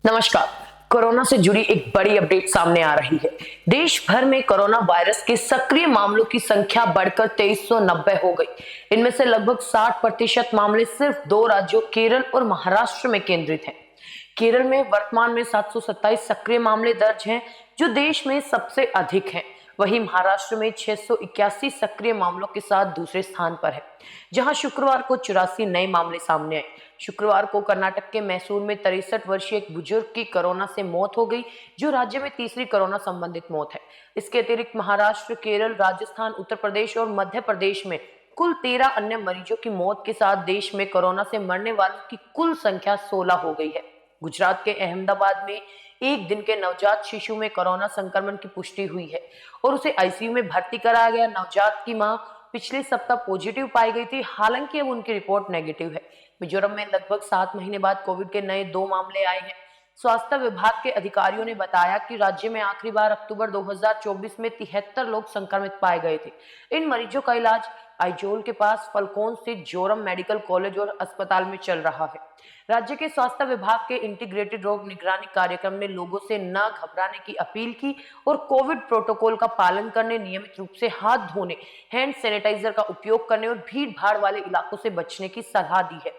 नमस्कार। कोरोना से जुड़ी एक बड़ी अपडेट सामने आ रही है। देश भर में कोरोना वायरस के सक्रिय मामलों की संख्या बढ़कर 2390 हो गई। इनमें से लगभग 60% मामले सिर्फ दो राज्यों केरल और महाराष्ट्र में केंद्रित हैं। केरल में वर्तमान में 727 सक्रिय मामले दर्ज हैं, जो देश में सबसे अधिक हैं। वहीं महाराष्ट्र में 681 सक्रिय मामलों के साथ दूसरे स्थान पर है, जहां शुक्रवार को 84 नए मामले सामने आए। शुक्रवार को कर्नाटक के मैसूर में 63 वर्षीय एक बुजुर्ग की कोरोना से मौत हो गई, जो राज्य में तीसरी कोरोना संबंधित मौत है। इसके अतिरिक्त महाराष्ट्र, केरल, राजस्थान, उत्तर प्रदेश और मध्य प्रदेश में कुल 13 अन्य मरीजों की मौत के साथ देश में कोरोना से मरने वालों की कुल संख्या 16 हो गई है। गुजरात के अहमदाबाद में एक दिन के नवजात शिशु में कोरोना संक्रमण की पुष्टि हुई है और उसे आईसीयू में भर्ती कराया गया। नवजात की मां पिछले सप्ताह पॉजिटिव पाई गई थी, हालांकि अब उनकी रिपोर्ट नेगेटिव है। मिजोरम में लगभग 7 महीने बाद कोविड के नए 2 मामले आए हैं। स्वास्थ्य विभाग के अधिकारियों ने बताया कि राज्य में आखिरी बार अक्टूबर 2024 में 73 लोग संक्रमित पाए गए थे। इन मरीजों का इलाज आइजोल के पास फलकोन स्थित जोरम मेडिकल कॉलेज और अस्पताल में चल रहा है। राज्य के स्वास्थ्य विभाग के इंटीग्रेटेड रोग निगरानी कार्यक्रम ने लोगों से न घबराने की अपील की और कोविड प्रोटोकॉल का पालन करने, नियमित रूप से हाथ धोने, हैंड सैनिटाइजर का उपयोग करने और भीड़ भाड़ वाले इलाकों से बचने की सलाह दी है।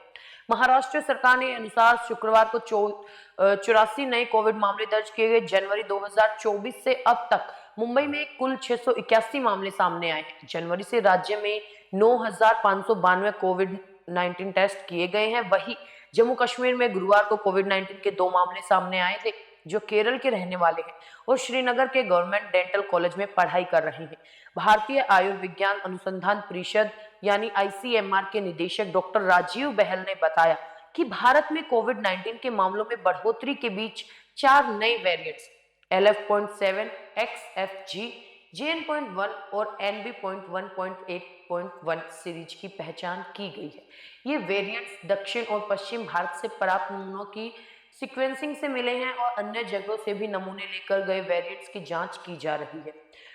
महाराष्ट्र सरकार ने अनुसार शुक्रवार को 84 नए कोविड मामले दर्ज किए गए। जनवरी 2024 से अब तक मुंबई में कुल 681 मामले सामने आए हैं। जनवरी से राज्य में 9592 कोविड 19 टेस्ट किए गए हैं। वहीं जम्मू कश्मीर में गुरुवार को कोविड 19 के 2 मामले सामने आए थे, जो केरल के रहने वाले हैं और श्रीनगर के गवर्नमेंट डेंटल कॉलेज में पढ़ाई कर रहे हैं। भारतीय आयुर्विज्ञान अनुसंधान परिषद यानी आईसीएमआर के निदेशक डॉक्टर राजीव बहल ने बताया कि भारत में कोविड 19 के मामलों में बढ़ोतरी के बीच 4 नए वेरिएंट्स LF.7, XFG, JN.1 और NB.1.8.1 सीरीज की पहचान की गई है। ये वेरिएंट्स दक्षिण और पश्चिम भारत से प्राप्त नमूनों की सीक्वेंसिंग से मिले हैं और अन्य जगहों से भी नमूने लेकर गए वेरिएंट्स की जांच की जा रही है।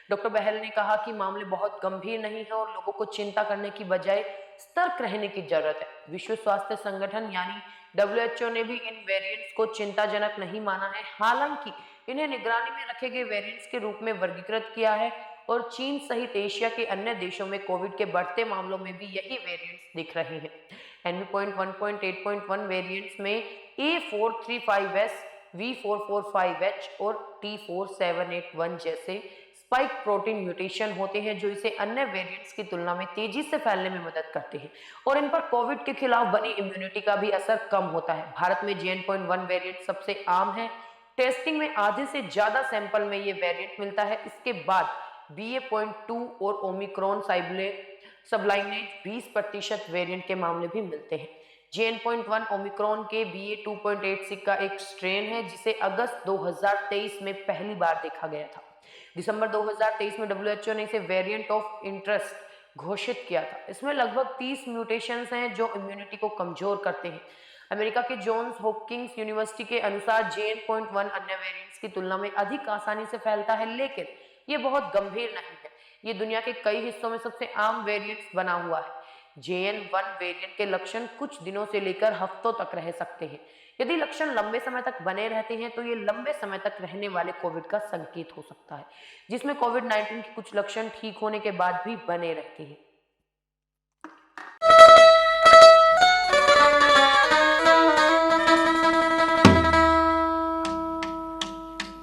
डॉक्टर बहल ने कहा कि मामले बहुत गंभीर नहीं है और लोगों को चिंता करने की बजाय सतर्क रहने की जरूरत है। विश्व स्वास्थ्य संगठन यानी WHO ने भी इन वेरिएंट्स को चिंताजनक नहीं माना है, हालांकि इन्हें निगरानी में रखे गए वेरिएंट्स के रूप में वर्गीकृत किया है और चीन सहित एशिया के अन्य देशों में कोविड के बढ़ते मामलों में भी यही वेरिएंट्स दिख रहे हैं। NB.1.8.1 वेरिएंट्स में A435S, V445H और T4781 जैसे स्पाइक प्रोटीन म्यूटेशन होते हैं, जो इसे अन्य वेरिएंट्स की तुलना में तेजी से फैलने में मदद करते हैं और इन पर कोविड के खिलाफ बनी इम्यूनिटी का भी असर कम होता है। भारत में JN.1 वेरिएंट सबसे आम है। टेस्टिंग में आधे से ज्यादा सैंपल में ये वेरिएंट मिलता है। इसके बाद BA.2 और ओमिक्रॉन सबलाइनेज 20% वेरिएंट के मामले भी मिलते हैं। JN.1 ओमिक्रॉन के BA.2.86 का एक स्ट्रेन है, जिसे अगस्त 2023 में पहली बार देखा गया था। दिसंबर 2023 में WHO ने इसे वेरिएंट ऑफ इंटरेस्ट घोषित किया था। इसमें लगभग 30 म्यूटेशंस हैं जो इम्यूनिटी को कमजोर करते हैं। अमेरिका के जॉन्स हॉपकिंस यूनिवर्सिटी के अनुसार JN.1 अन्य वेरिएंट्स की तुलना में अधिक आसानी से फैलता है, लेकिन ये बहुत गंभीर नहीं है। ये दुनिया के कई हिस्सों में सबसे आम वेरिएंट्स बना हुआ है। JN.1 वेरिएंट के लक्षण कुछ दिनों से लेकर हफ्तों तक रह सकते हैं। यदि लक्षण लंबे समय तक बने रहते हैं तो ये लंबे समय तक रहने वाले कोविड का संकेत हो सकता है, जिसमें कोविड 19 के कुछ लक्षण ठीक होने के बाद भी बने रहते हैं।